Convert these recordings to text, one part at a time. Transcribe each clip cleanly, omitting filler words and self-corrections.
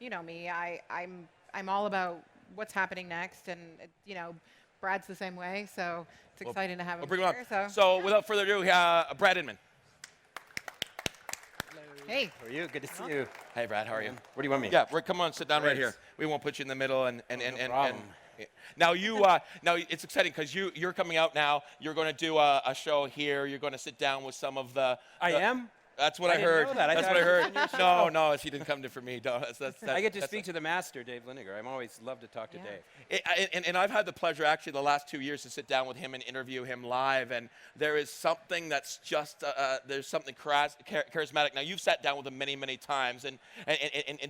you know me, I'm all about what's happening next, and Brad's the same way, so it's exciting to have him We'll bring him here. up. So without further ado, Brad Inman. Hey. How are you? Good to see you. Hey, Brad, how are you? Where do you want me? Yeah, Rick, come on, sit down right Great. here. We won't put you in the middle, and problem. now now it's exciting because you're coming out now. You're going to do a show here. You're going to sit down with some of the. I am? That's what I didn't heard. know that. That's thought what I it was heard. in your show. No, she didn't come to for me. No, I get to speak to the master, Dave Liniger. I'm always love to talk to Dave. And I've had the pleasure actually the last 2 years to sit down with him and interview him live, and there is something that's just there's something charismatic. Now you've sat down with him many times and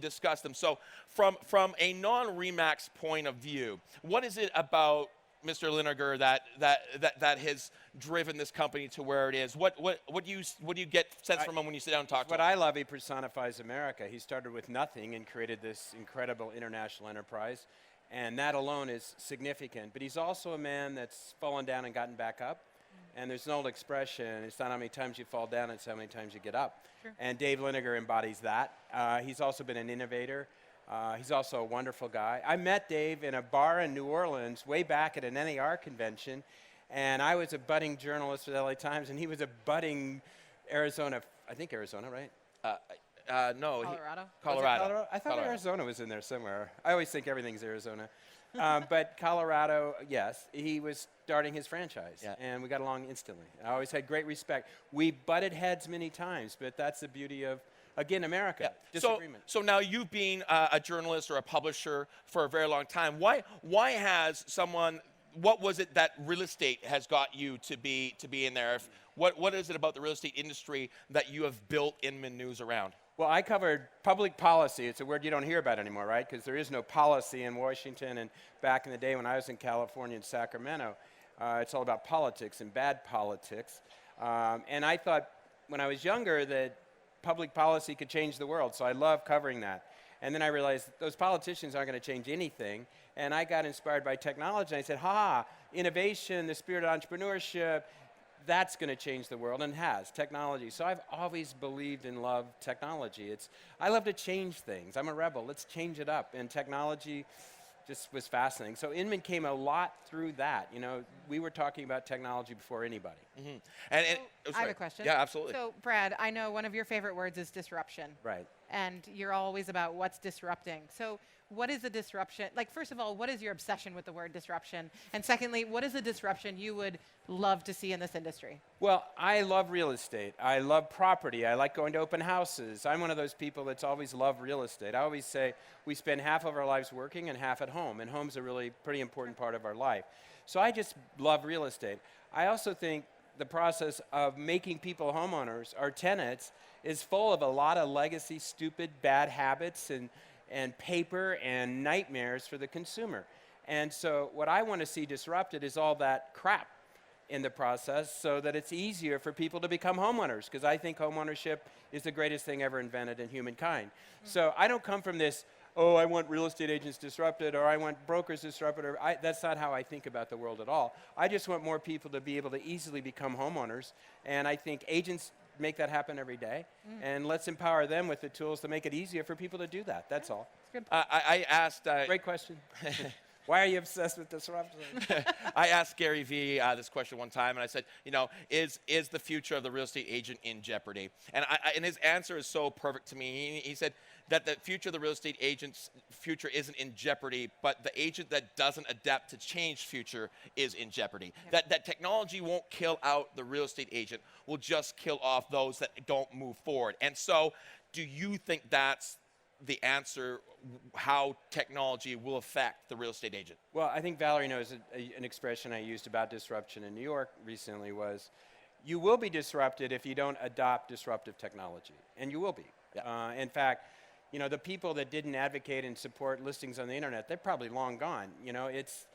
discussed them. So from a non-Remax point of view, what is it about Mr. Liniger that has driven this company to where it is? What do you get sense from him when you sit down and talk to him? What I love, he personifies America. He started with nothing and created this incredible international enterprise, and that alone is significant. But he's also a man that's fallen down and gotten back up. And there's an old expression, it's not how many times you fall down, it's how many times you get up. Sure. And Dave Liniger embodies that. He's also been an innovator. He's also a wonderful guy. I met Dave in a bar in New Orleans way back at an NAR convention, and I was a budding journalist for the LA Times, and he was a budding Arizona, right? No. Colorado? Colorado. I thought Colorado. Arizona was in there somewhere. I always think everything's Arizona. But Colorado, yes, he was starting his franchise, and we got along instantly. I always had great respect. We butted heads many times, but that's the beauty of, again, America. Disagreement. So now you've been a journalist or a publisher for a very long time. Why has someone? What was it that real estate has got you to be in there? What is it about the real estate industry that you have built Inman News around? Well, I covered public policy. It's a word you don't hear about anymore, right? Because there is no policy in Washington. And back in the day when I was in California and Sacramento, it's all about politics and bad politics. And I thought when I was younger that public policy could change the world. So I love covering that. And then I realized those politicians aren't going to change anything. And I got inspired by technology. And I said, innovation, the spirit of entrepreneurship, that's going to change the world, and has, technology. So I've always believed and loved technology. I love to change things. I'm a rebel. Let's change it up. And technology just was fascinating. So Inman came a lot through that. You know, we were talking about technology before anybody. Mm-hmm. I have a question. Yeah, absolutely. So, Brad, I know one of your favorite words is disruption. Right. And you're always about what's disrupting. So what is a disruption? Like, first of all, what is your obsession with the word disruption? And secondly, what is a disruption you would love to see in this industry? Well, I love real estate. I love property. I like going to open houses. I'm one of those people that's always loved real estate. I always say we spend half of our lives working and half at home, and home's a really pretty important part of our life. So I just love real estate. I also think the process of making people homeowners or tenants is full of a lot of legacy, stupid, bad habits and paper and nightmares for the consumer. And so what I want to see disrupted is all that crap in the process so that it's easier for people to become homeowners, because I think homeownership is the greatest thing ever invented in humankind. So I don't come from this, I want real estate agents disrupted, or I want brokers disrupted, or that's not how I think about the world at all. I just want more people to be able to easily become homeowners, and I think agents make that happen every day, and let's empower them with the tools to make it easier for people to do that. That's all. I asked. Great question. Why are you obsessed with disruption? I asked Gary Vee this question one time, and I said, is the future of the real estate agent in jeopardy? And his answer is so perfect to me. He said that the future of the real estate agent's future isn't in jeopardy, but the agent that doesn't adapt to change future is in jeopardy. Yep. That technology won't kill out the real estate agent, will just kill off those that don't move forward. And so, do you think that's the answer, how technology will affect the real estate agent? Well, I think Valerie knows an expression I used about disruption in New York recently was, you will be disrupted if you don't adopt disruptive technology, and you will be. Yeah. In fact, the people that didn't advocate and support listings on the internet, they're probably long gone. It's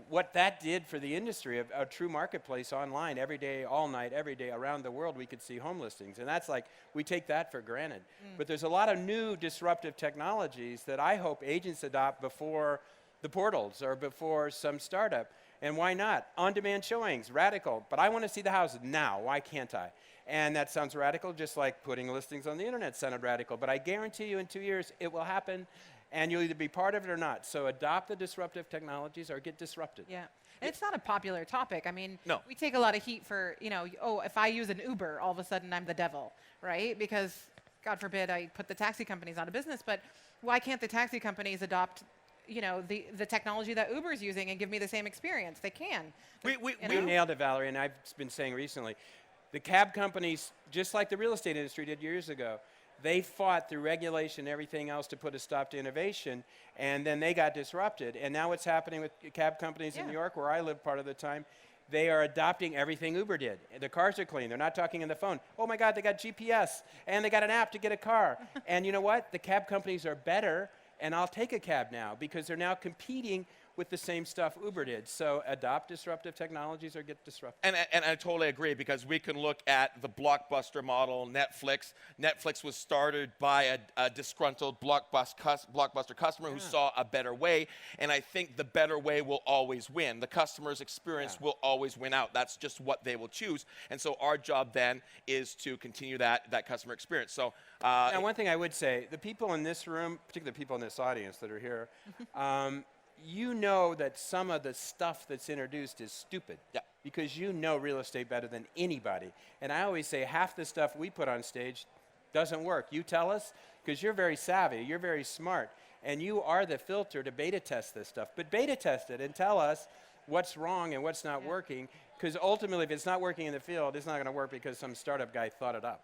what that did for the industry of a true marketplace online every day, all night, every day around the world. We could see home listings, and that's like we take that for granted. But there's a lot of new disruptive technologies that I hope agents adopt before the portals or before some startup. And why not? On-demand showings, radical. But I want to see the house now. Why can't I? And that sounds radical, just like putting listings on the internet sounded radical. But I guarantee you in 2 years, it will happen, and you'll either be part of it or not. So adopt the disruptive technologies or get disrupted. Yeah. And it's not a popular topic. I mean, No. we take a lot of heat for, oh, if I use an Uber, all of a sudden I'm the devil, right? Because, God forbid, I put the taxi companies out of business. But why can't the taxi companies adopt, the technology that Uber's using and give me the same experience? They can. We You nailed it, Valerie, and I've been saying recently, the cab companies, just like the real estate industry did years ago, they fought through regulation and everything else to put a stop to innovation, and then they got disrupted. And now what's happening with cab companies in New York, where I live part of the time, they are adopting everything Uber did. The cars are clean. They're not talking on the phone. Oh my God, they got GPS, and they got an app to get a car. And you know what? The cab companies are better, and I'll take a cab now because they're now competing with the same stuff Uber did. So adopt disruptive technologies or get disrupted. And I totally agree, because we can look at the Blockbuster model, Netflix. Netflix was started by a disgruntled Blockbuster customer who saw a better way, and I think the better way will always win. The customer's experience will always win out. That's just what they will choose. And so our job then is to continue that customer experience. So now, one thing I would say, the people in this room, particularly the people in this audience that are here, you know that some of the stuff that's introduced is stupid. Yeah. Because you know real estate better than anybody. And I always say half the stuff we put on stage doesn't work. You tell us, because you're very savvy, you're very smart, and you are the filter to beta test this stuff. But beta test it and tell us what's wrong and what's not working, because ultimately if it's not working in the field, it's not going to work because some startup guy thought it up.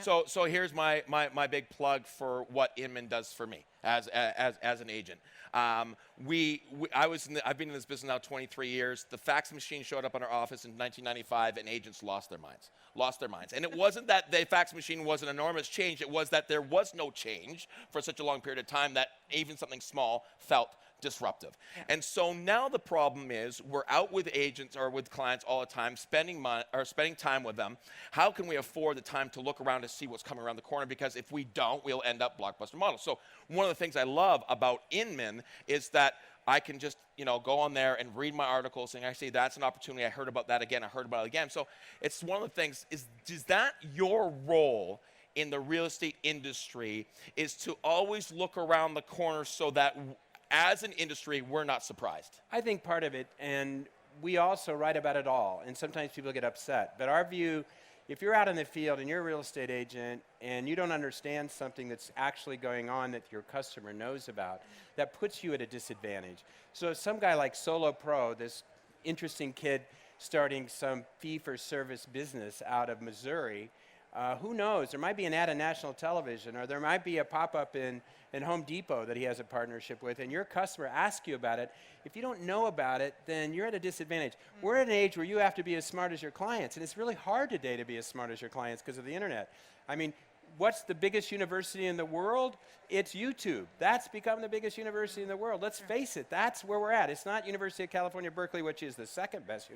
So here's my big plug for what Inman does for me as an agent. I've been in this business now 23 years. The fax machine showed up in our office in 1995, and agents lost their minds. And it wasn't that the fax machine was an enormous change. It was that there was no change for such a long period of time that even something small felt disruptive. Yeah. And so now the problem is we're out with agents or with clients all the time, spending time with them. How can we afford the time to look around to see what's coming around the corner? Because if we don't, we'll end up Blockbuster model. So one of the things I love about Inman is that I can just go on there and read my articles saying, actually, that's an opportunity. I heard about that again. I heard about it again. So it's one of the things, is that your role in the real estate industry, is to always look around the corner so that as an industry, we're not surprised? I think part of it, and we also write about it all, and sometimes people get upset. But our view, if you're out in the field and you're a real estate agent and you don't understand something that's actually going on that your customer knows about, that puts you at a disadvantage. So some guy like Solo Pro, this interesting kid starting some fee-for-service business out of Missouri, who knows? There might be an ad on national television, or there might be a pop-up in Home Depot that he has a partnership with, and your customer asks you about it. If you don't know about it, then you're at a disadvantage. We're at an age where you have to be as smart as your clients, and it's really hard today to be as smart as your clients because of the internet. I mean, what's the biggest university in the world? It's YouTube. That's become the biggest university in the world. Let's face it, that's where we're at. It's not University of California, Berkeley, which is the second best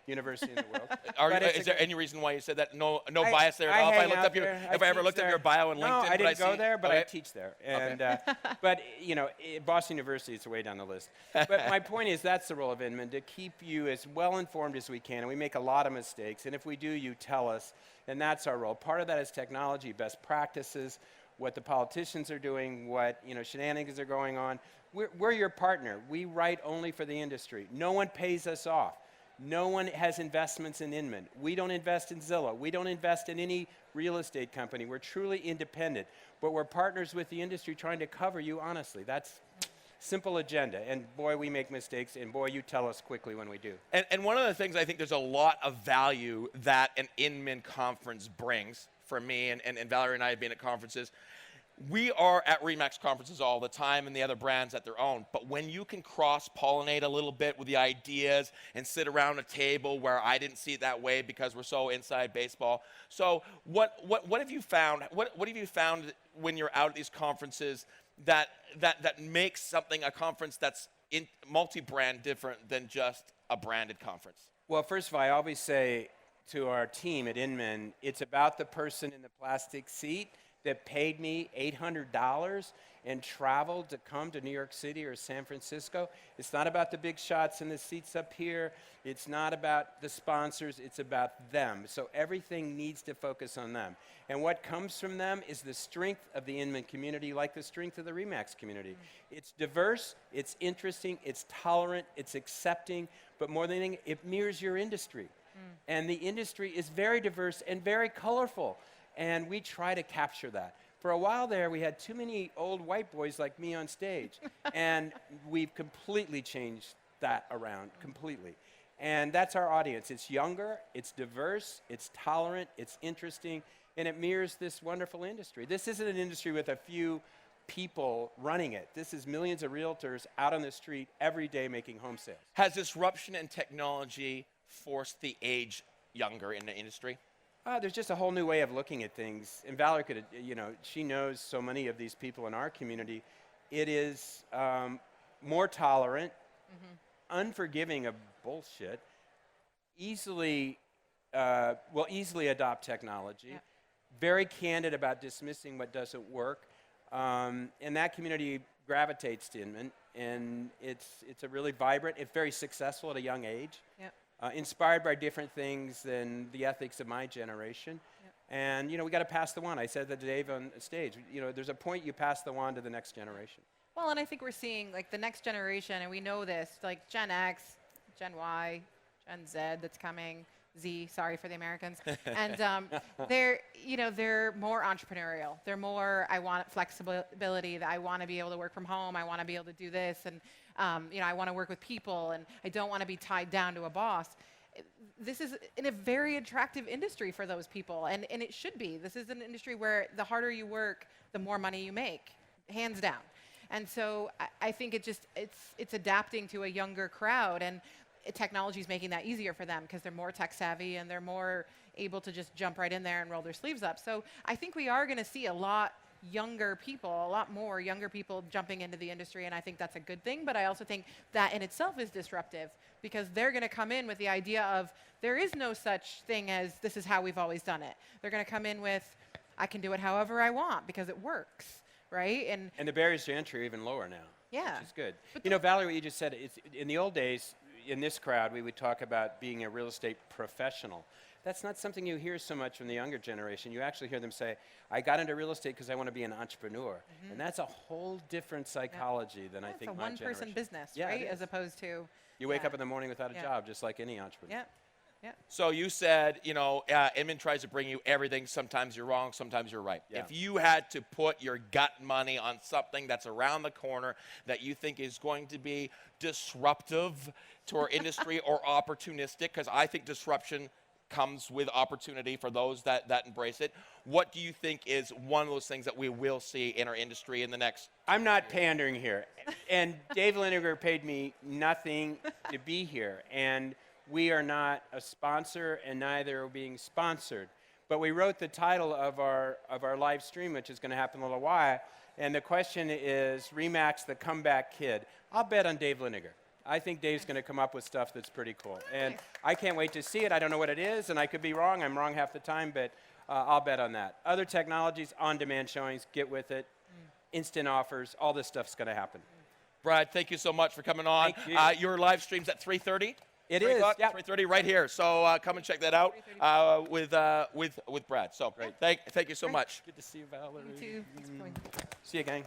university in the world. Is there any reason why you said that? No bias there at all? If I ever looked up your bio on LinkedIn, no, I didn't go there, but okay. I teach there. And but Boston University is way down the list. But my point is, that's the role of Inman, to keep you as well informed as we can. And we make a lot of mistakes, and if we do, you tell us. And that's our role. Part of that is technology, best practices, what the politicians are doing, what shenanigans are going on. We're your partner. We write only for the industry. No one pays us off. No one has investments in Inman. We don't invest in Zillow. We don't invest in any real estate company. We're truly independent. But we're partners with the industry trying to cover you honestly. That's simple agenda. And boy, we make mistakes, and boy, you tell us quickly when we do. And one of the things I think there's a lot of value that an Inman conference brings for me, and Valerie and I have been at conferences. We are at RE/MAX conferences all the time, and the other brands at their own. But when you can cross-pollinate a little bit with the ideas and sit around a table where I didn't see it that way because we're so inside baseball. So what have you found? What have you found when you're out at these conferences that makes a conference that's multi-brand different than just a branded conference? Well, first of all, I always say to our team at Inman, it's about the person in the plastic seat, that paid me $800 and traveled to come to New York City or San Francisco. It's not about the big shots in the seats up here. It's not about the sponsors. It's about them. So everything needs to focus on them. And what comes from them is the strength of the Inman community, like the strength of the RE/MAX community. It's diverse, it's interesting, it's tolerant, it's accepting, but more than anything, it mirrors your industry. And the industry is very diverse and very colorful. And we try to capture that. For a while there, we had too many old white boys like me on stage. And we've completely changed that around, completely. And that's our audience. It's younger, it's diverse, it's tolerant, it's interesting, and it mirrors this wonderful industry. This isn't an industry with a few people running it. This is millions of realtors out on the street every day making home sales. Has disruption in technology forced the age younger in the industry? There's just a whole new way of looking at things. And Valerie could, she knows so many of these people in our community. It is more tolerant, unforgiving of bullshit, easily adopt technology, very candid about dismissing what doesn't work. And that community gravitates to Inman. And it's a really vibrant, it's very successful at a young age. Inspired by different things than the ethics of my generation. And, we got to pass the wand. I said that to Dave on stage. There's a point you pass the wand to the next generation. Well, and I think we're seeing, like, the next generation, and we know this, like Gen X, Gen Y, Gen Z that's coming, Z, sorry for the Americans. And they're more entrepreneurial. They're more, I want flexibility, that I want to be able to work from home, I want to be able to do this, and I want to work with people, and I don't want to be tied down to a boss. This is in a very attractive industry for those people, and it should be. This is an industry where the harder you work, the more money you make, hands down. And so I think it's adapting to a younger crowd, and technology is making that easier for them because they're more tech savvy and they're more able to just jump right in there and roll their sleeves up. So I think we are going to see a lot more younger people jumping into the industry, and I think that's a good thing. But I also think that in itself is disruptive because they're going to come in with the idea of there is no such thing as this is how we've always done it. They're going to come in with I can do it however I want because it works, right? And the barriers to entry are even lower now. Yeah. Which is good. Valerie, what you just said, in the old days, in this crowd, we would talk about being a real estate professional. That's not something you hear so much from the younger generation. You actually hear them say, I got into real estate because I want to be an entrepreneur. And that's a whole different psychology than I think my generation. It's a one-person business, right? As opposed to... You wake up in the morning without a job, just like any entrepreneur. So you said, Inman tries to bring you everything. Sometimes you're wrong, sometimes you're right. If you had to put your gut money on something that's around the corner that you think is going to be disruptive to our industry or opportunistic, because I think disruption comes with opportunity for those that embrace it. What do you think is one of those things that we will see in our industry in the next... I'm not pandering here. And Dave Liniger paid me nothing to be here. And we are not a sponsor, and neither are being sponsored. But we wrote the title of our live stream, which is going to happen in a little while. And the question is, RE/MAX, the comeback kid. I'll bet on Dave Liniger. I think Dave's going to come up with stuff that's pretty cool. And I can't wait to see it. I don't know what it is, and I could be wrong. I'm wrong half the time, but I'll bet on that. Other technologies, on-demand showings, get with it, instant offers, all this stuff's going to happen. Brad, thank you so much for coming on. Thank you. Your live stream's at 3:30? It is, yeah. 3:30 right here. So come and check that out with Brad. So thank you so much. Good to see you, Valerie. You too. See you, gang.